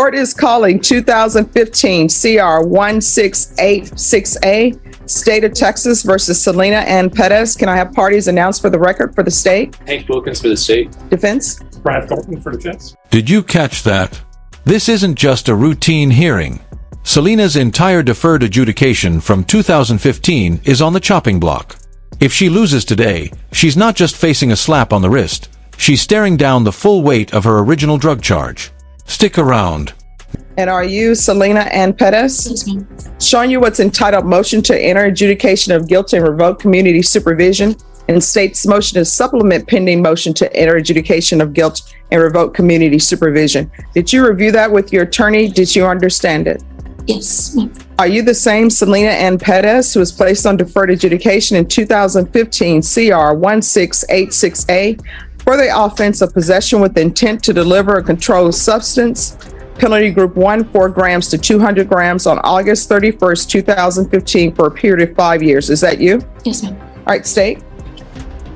Court is calling 2015 CR 1686A, State of Texas versus Selena Ann Pettis. Can I have parties announced for the record for the state? Hank Wilkins for the state. Defense? Brad Thornton for defense. Did you catch that? This isn't just a routine hearing. Selena's entire deferred adjudication from 2015 is on the chopping block. If she loses today, she's not just facing a slap on the wrist. She's staring down the full weight of her original drug charge. Stick around. And are you Selena Ann Pettis? Yes, ma'am. Showing you what's entitled Motion to Enter Adjudication of Guilt and Revoke Community Supervision, and state's motion to supplement pending motion to enter adjudication of guilt and revoke community supervision. Did you review that with your attorney? Did you understand it? Yes, ma'am. Are you the same Selena Ann Pettis who was placed on deferred adjudication in 2015 CR 1686A for the offense of possession with intent to deliver a controlled substance, penalty group 1, 4 grams to 200 grams on August 31st, 2015 for a period of 5 years? Is that you? Yes, ma'am. All right, state.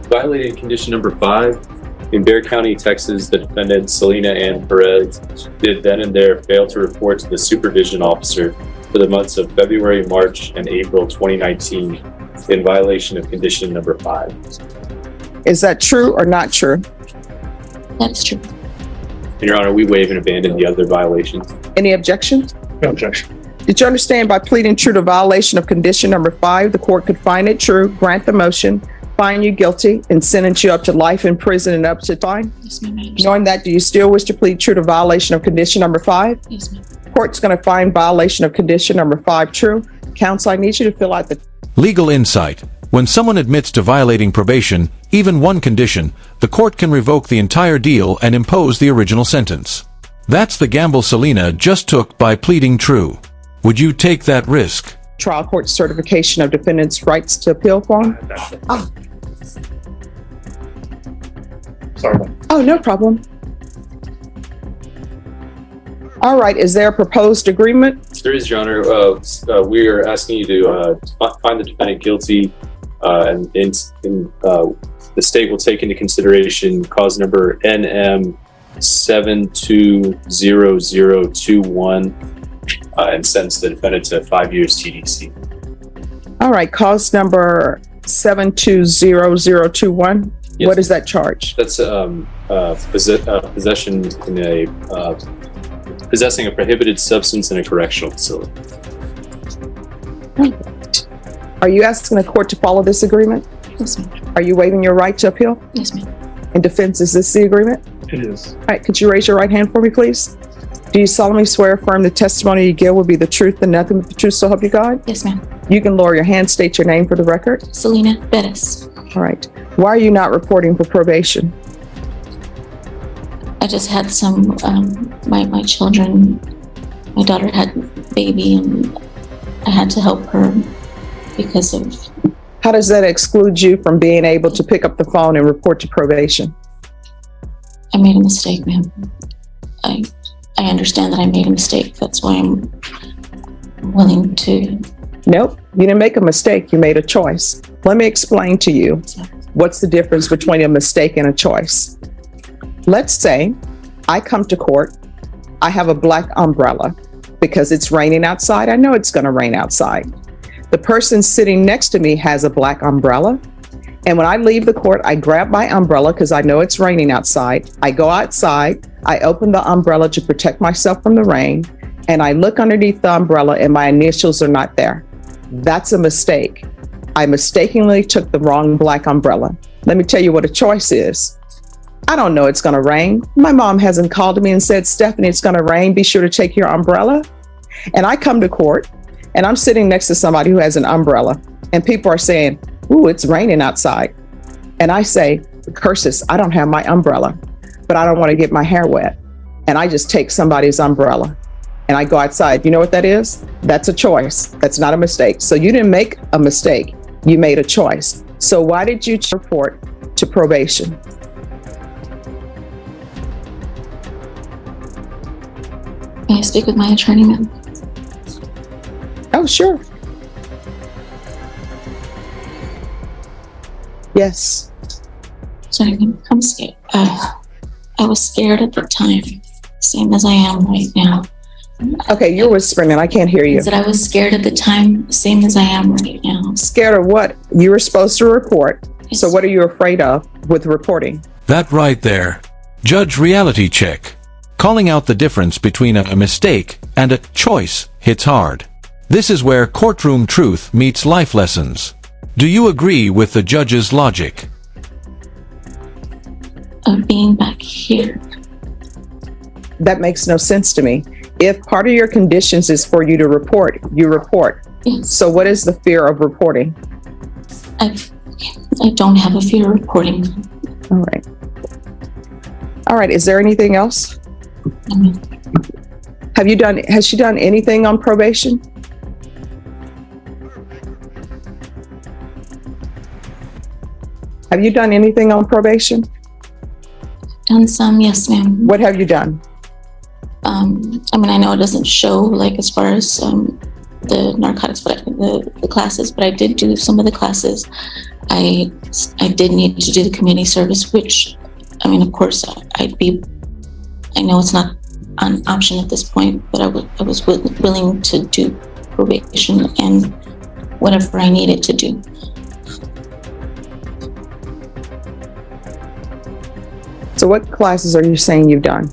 Violated condition number 5. In Bexar County, Texas, the defendant, Selena Ann Perez, did then and there fail to report to the supervision officer for the months of February, March, and April 2019 in violation of condition number 5. Is that true or not true? That's true. And Your Honor, we waive and abandon the other violations. Any objection? No objection. Did you understand by pleading true to violation of condition number 5, the court could find it true, grant the motion, find you guilty, and sentence you up to life in prison and up to fine? Yes, ma'am. I understand. Knowing that, do you still wish to plead true to violation of condition number 5? Yes, ma'am. Court's going to find violation of condition number 5 true. Counsel, I need you to fill out the Legal insight. When someone admits to violating probation, even one condition, the court can revoke the entire deal and impose the original sentence. That's the gamble Selena just took by pleading true. Would you take that risk? trial court certification of defendant's rights to appeal form. Oh, Sorry. oh, no problem. All right, is there a proposed agreement? There is, Your Honor. We are asking you to find the defendant guilty, and the state will take into consideration cause number NM 720021 and sentence the defendant to 5 years TDC. All right, cause number 720021. Yes. What is that charge? That's possession in a possessing a prohibited substance in a correctional facility. Are you asking the court to follow this agreement? Yes, ma'am. Are you waiving your right to appeal? Yes, ma'am. In defense, is this the agreement? It is. All right, could you raise your right hand for me, please? Do you solemnly swear or affirm the testimony you give will be the truth and nothing but the truth, so help you God? Yes, ma'am. You can lower your hand, state your name for the record. Selena Bettis. All right. Why are you not reporting for probation? I just had some, my children, my daughter had a baby and I had to help her because of... How does that exclude you from being able to pick up the phone and report to probation? I made a mistake, ma'am. I understand that I made a mistake. That's why I'm willing to... Nope, you didn't make a mistake. You made a choice. Let me explain to you what's the difference between a mistake and a choice. Let's say I come to court, I have a black umbrella because it's raining outside. I know it's going to rain outside. The person sitting next to me has a black umbrella. And when I leave the court, I grab my umbrella because I know it's raining outside. I go outside, I open the umbrella to protect myself from the rain, and I look underneath the umbrella and my initials are not there. That's a mistake. I mistakenly took the wrong black umbrella. Let me tell you what a choice is. I don't know it's going to rain. My mom hasn't called me and said, Stephanie, it's going to rain. Be sure to take your umbrella. And I come to court and I'm sitting next to somebody who has an umbrella and people are saying, ooh, it's raining outside. And I say, curses, I don't have my umbrella, but I don't want to get my hair wet. And I just take somebody's umbrella and I go outside. You know what that is? That's a choice. That's not a mistake. So you didn't make a mistake. You made a choice. So why did you report to probation? May I speak with my attorney, ma'am? Oh, sure. Yes. Sorry, I'm scared. I was scared at the time, same as I am right now. Okay, you're whispering and I can't hear you. Is that I was scared at the time, same as I am right now. Scared of what? You were supposed to report. So what are you afraid of with reporting? That right there. Judge reality check. Calling out the difference between a mistake and a choice hits hard. This is where courtroom truth meets life lessons. Do you agree with the judge's logic? Of being back here. That makes no sense to me. If part of your conditions is for you to report, you report. Yes. So what is the fear of reporting? I don't have a fear of reporting. All right. All right, is there anything else? Has she done anything on probation? Have you done anything on probation? Done some, yes, ma'am. What have you done? I mean, I know it doesn't show like as far as the narcotics, but the classes, but I did do some of the classes. I did need to do the community service, which, I mean, of course, I know it's not an option at this point, but I was willing to do probation and whatever I needed to do. So what classes are you saying you've done?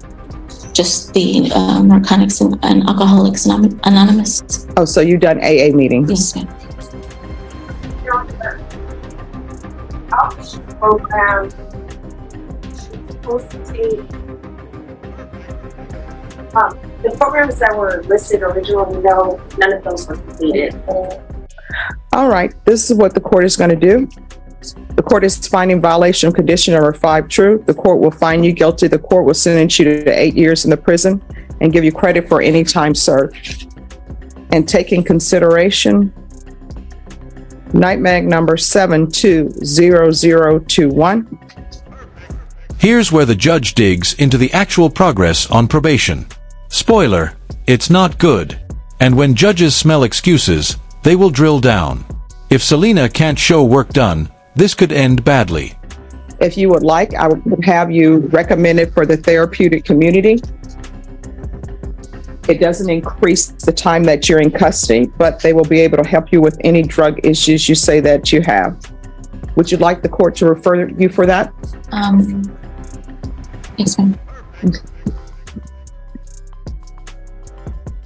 Just the Narcotics and Alcoholics Anonymous. Oh, so you've done AA meetings? Yes, ma'am. Program supposed to take the programs that were listed originally, no, none of those were completed. All right, this is what the court is going to do. The court is finding violation of condition number 5 true. The court will find you guilty. The court will sentence you to 8 years in the prison and give you credit for any time served. And take in consideration NITMAG number 720021. Here's where the judge digs into the actual progress on probation. Spoiler, it's not good. And when judges smell excuses, they will drill down. If Selena can't show work done, this could end badly. If you would like, I would have you recommended for the therapeutic community. It doesn't increase the time that you're in custody, but they will be able to help you with any drug issues you say that you have. Would you like the court to refer you for that? Yes, ma'am.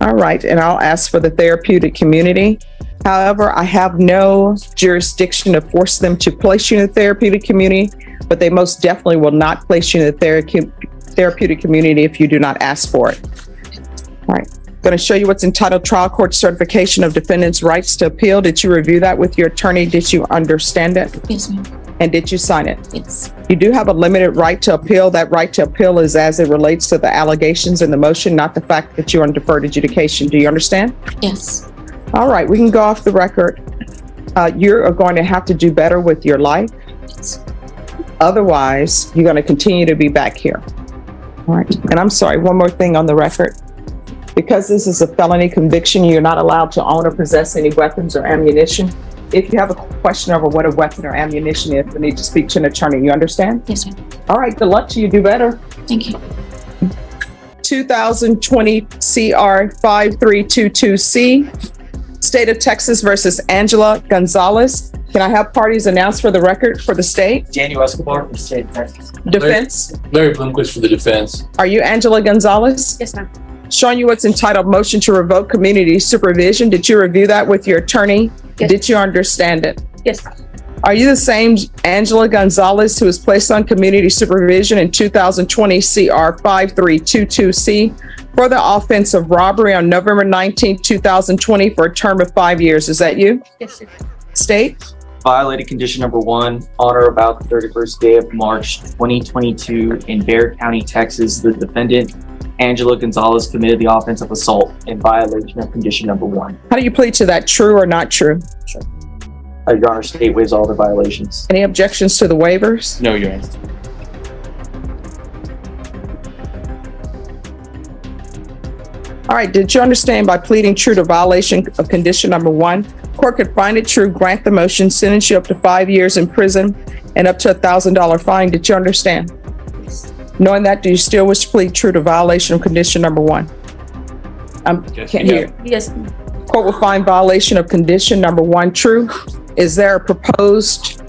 All right, and I'll ask for the therapeutic community. However, I have no jurisdiction to force them to place you in the therapeutic community, but they most definitely will not place you in the therapeutic community if you do not ask for it. All right, going to show you what's entitled Trial Court Certification of Defendant's Rights to Appeal. Did you review that with your attorney? Did you understand it? Yes, ma'am. And did you sign it? Yes. You do have a limited right to appeal. That right to appeal is as it relates to the allegations in the motion, not the fact that you're on deferred adjudication. Do you understand? Yes. All right, we can go off the record. You're going to have to do better with your life. Yes. Otherwise, you're going to continue to be back here. All right. And I'm sorry, one more thing on the record. Because this is a felony conviction, you're not allowed to own or possess any weapons or ammunition. If you have a question over what a weapon or ammunition is, you need to speak to an attorney. You understand? Yes, ma'am. All right, good luck to you. Do better. Thank you. 2020 CR 5322C. State of Texas versus Angela Gonzalez. Can I have parties announced for the record for the state? Daniel Escobar from the state of Texas. Defense. Larry Bloomquist for the defense. Are you Angela Gonzalez? Yes, ma'am. Showing you what's entitled Motion to Revoke Community Supervision. Did you review that with your attorney? Yes. Did you understand it? Yes, ma'am. Are you the same Angela Gonzalez who was placed on community supervision in 2020 CR 5322C for the offense of robbery on November 19, 2020 for a term of 5 years? Is that you? Yes, sir. State? Violated condition number 1 on or about the 31st day of March 2022 in Bexar County, Texas. The defendant, Angela Gonzalez, committed the offense of assault in violation of condition number 1. How do you plead to that? True or not true? Your Honor, state waives all the violations. Any objections to the waivers? No, Your Honor. All right, did you understand by pleading true to violation of condition number 1, court could find it true, grant the motion, sentence you up to 5 years in prison and up to $1,000 fine? Did you understand? Knowing that, do you still wish to plead true to violation of condition number 1? Yes, Can't you hear. Yes, Court will find violation of condition number 1 true. Is there a proposed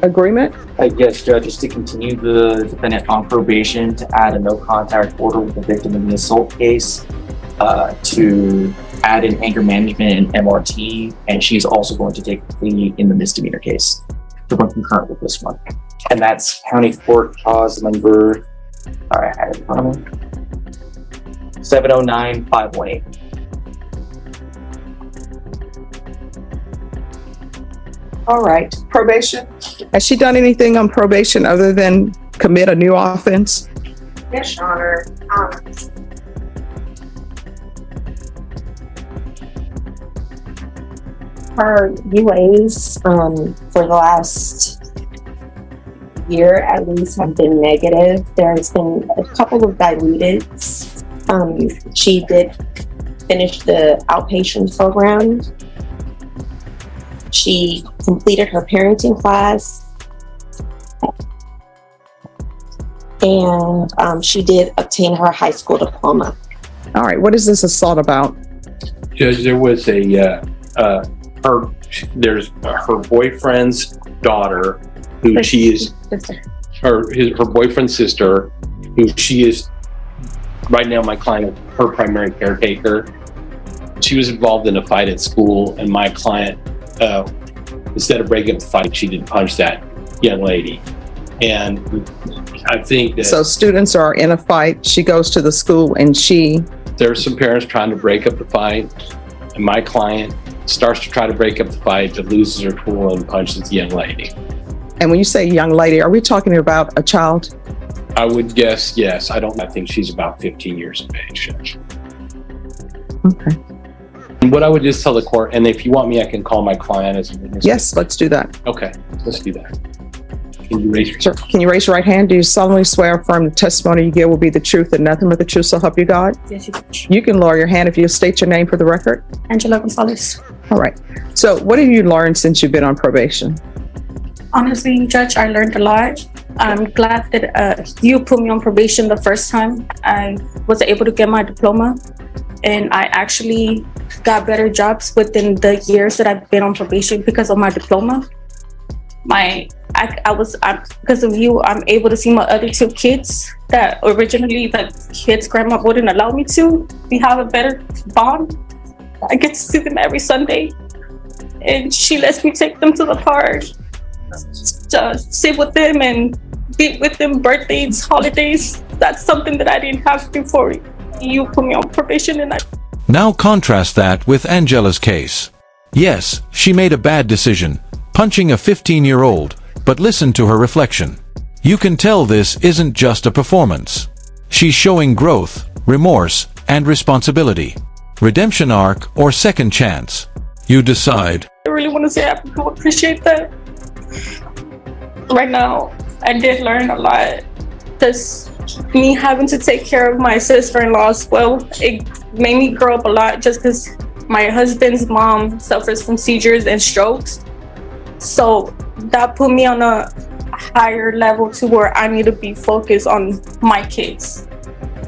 agreement? Yes, Judge, is to continue the defendant on probation, to add a no contact order with the victim in the assault case, to add in anger management and MRT, and she's also going to take the plea in the misdemeanor case to run concurrent with this one. And that's County Court Cause number, sorry, I had it in front of me, 709518. All right. Probation. Has she done anything on probation other than commit a new offense? Yes, Your Honor. Her UAs for the last year at least have been negative. There's been a couple of diluted. She did finish the outpatient program. She completed her parenting class. And she did obtain her high school diploma. All right. What is this assault about? Judge, there was there's her boyfriend's daughter, who she is, her boyfriend's sister, who she is, right now my client, her primary caretaker. She was involved in a fight at school, and my client, instead of breaking up the fight, she did punch that young lady. And I think that... So students are in a fight. She goes to the school and there's some parents trying to break up the fight, and my client starts to try to break up the fight, but loses her cool and punches the young lady. And when you say young lady, are we talking about a child? I would guess, yes. I think she's about 15 years of age. Okay. And what I would just tell the court, and if you want me, I can call my client as a witness. Yes, let's do that. Okay, let's do that. Can you raise your... Sure. Can you raise your right hand? Do you solemnly swear or affirm the testimony you give will be the truth and nothing but the truth, so help you God? Yes, you can. You can lower your hand if you state your name for the record. Angela Gonzalez. All right. So what have you learned since you've been on probation? Honestly, Judge, I learned a lot. I'm glad that you put me on probation the first time. I was able to get my diploma, and I actually got better jobs within the years that I've been on probation because of my diploma. Because of you, I'm able to see my other 2 kids that originally the kids' grandma wouldn't allow me to. We have a better bond. I get to see them every Sunday, and she lets me take them to the park, just sit with them and be with them, birthdays, holidays. That's something that I didn't have before you put me on probation. And Now contrast that with Angela's case. Yes, she made a bad decision, punching a 15-year-old, but listen to her reflection. You can tell this isn't just a performance. She's showing growth, remorse, and responsibility. Redemption arc or second chance. You decide. I really want to say I do appreciate that. Right now, I did learn a lot. Just me having to take care of my sister-in-law as well, it made me grow up a lot, just because my husband's mom suffers from seizures and strokes. So that put me on a higher level to where I need to be focused on my kids.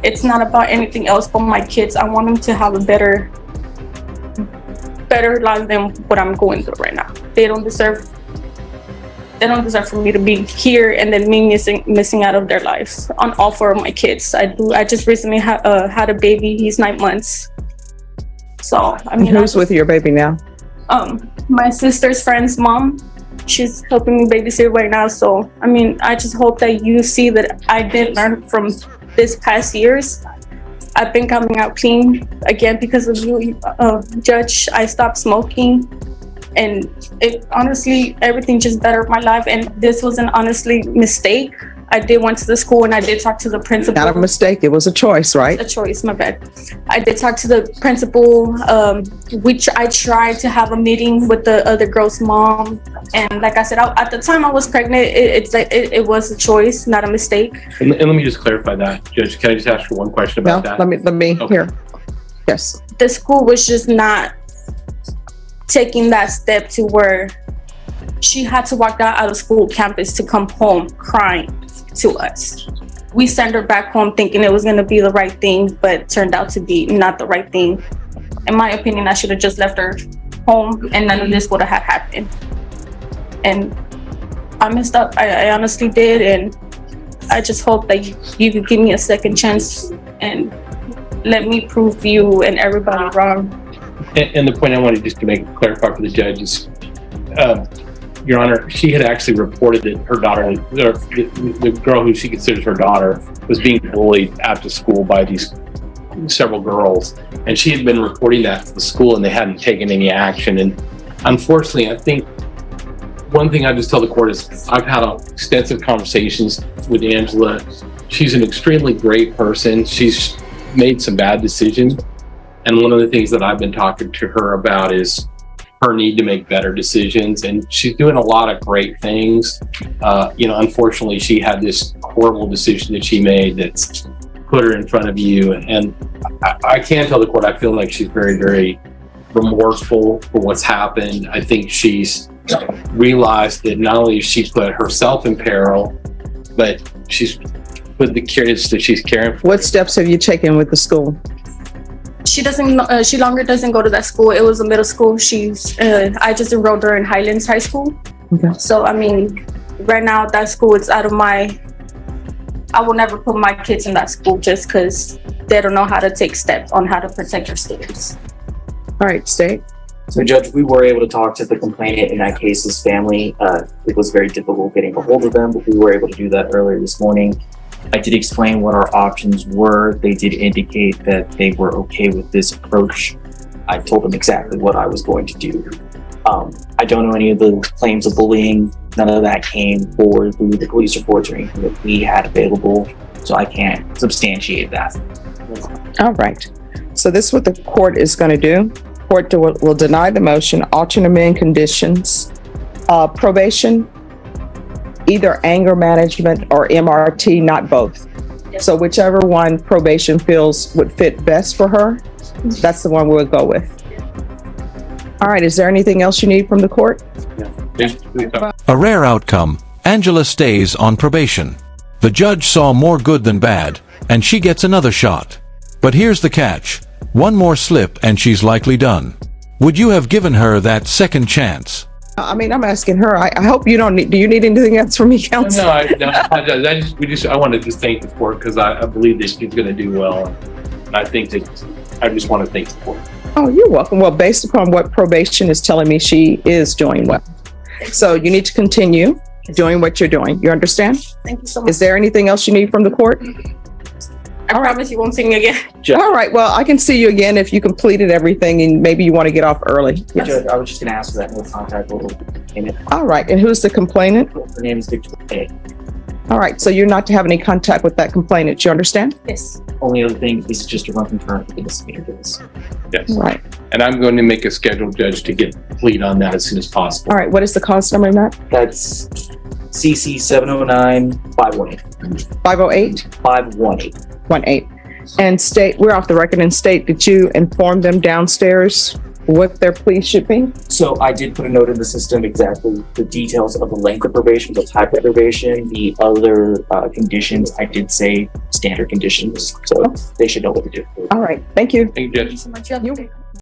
It's not about anything else but my kids. I want them to have a better life than what I'm going through right now. They don't deserve for me to be here and then me missing out of their lives on all 4 of my kids. I just recently had a baby. He's 9 months. So I mean, who's with your baby now? My sister's friend's mom. She's helping me babysit right now. So I mean, I just hope that you see that I did learn from this past years. I've been coming out clean again because of you, Judge. I stopped smoking, and it honestly, everything just bettered my life. And this was an honestly mistake. I did went to the school and I did talk to the principal. Not a mistake. It was a choice, right? A choice, my bad. I did talk to the principal, which I tried to have a meeting with the other girl's mom. And like I said, at the time I was pregnant, it was a choice, not a mistake. And let me just clarify that, Judge. Can I just ask you one question about that? Let me Okay. hear. Yes. The school was just not taking that step to where she had to walk out of school campus to come home crying to us. we sent her back home thinking it was going to be the right thing, but turned out to be not the right thing. In my opinion, I should have just left her home and none of this would have happened. And I messed up. I honestly did. And I just hope that you could give me a second chance and let me prove you and everybody wrong. And the point I wanted just to clarify for the judge is, Your Honor, she had actually reported that her daughter, or the girl who she considers her daughter, was being bullied after school by these several girls. And she had been reporting that to the school and they hadn't taken any action. And unfortunately, I think one thing I just tell the court is I've had extensive conversations with Angela. She's an extremely great person. She's made some bad decisions. And one of the things that I've been talking to her about is her need to make better decisions. And she's doing a lot of great things. Unfortunately, she had this horrible decision that she made that's put her in front of you. And I can tell the court, I feel like she's very, very remorseful for what's happened. I think she's realized that not only has she put herself in peril, but she's put the kids that she's caring for. What steps have you taken with the school? She longer doesn't go to that school. It was a middle school. I just enrolled her in Highlands High School. Okay. So, I mean, right now that school is out of I will never put my kids in that school just because they don't know how to take steps on how to protect their students. All right, State. So, Judge, we were able to talk to the complainant in that case's family. It was very difficult getting a hold of them, but we were able to do that earlier this morning. I did explain what our options were. They did indicate that they were okay with this approach. I told them exactly what I was going to do. I don't know any of the claims of bullying. None of that came forward through the police reports or anything that we had available, so I can't substantiate that. All right. So this is what the court is going to do. Court will deny the motion, alternate amend conditions, probation, either anger management or MRT, not both. So whichever one probation feels would fit best for her, that's the one we'll go with. All right, is there anything else you need from the court? A rare outcome, Angela stays on probation. The judge saw more good than bad, and she gets another shot. But here's the catch. One more slip and she's likely done. Would you have given her that second chance? I mean, I'm asking her. I hope you don't need, do you need anything else from me, counsel? No, I wanted to thank the court because I believe that she's going to do well. And I think that I just want to thank the court. Oh, you're welcome. Well, based upon what probation is telling me, she is doing well. So you need to continue doing what you're doing. You understand? Thank you so much. Is there anything else you need from the court? I promise you won't see me again. All right. Well, I can see you again if you completed everything and maybe you want to get off early. Yes. Judge, I was just going to ask for that no contact order. All right. And who's the complainant? Her name is Victoria. All right. So you're not to have any contact with that complainant. You understand? Yes. Only other thing is just to run concurrent with the misdemeanor case. Yes. All right. And I'm going to make a scheduled judge to get complete on that as soon as possible. All right. What is the cause number in that? That's CC 709-518. 508? 518. 18. And state, we're off the record, and state, did you inform them downstairs what their plea should be? So I did put a note in the system, exactly the details of the length of probation, the type of probation, the other conditions. I did say standard conditions, so they should know what to do. All right. Thank you. Thank you, Judge. Thank you so much. You have a good day.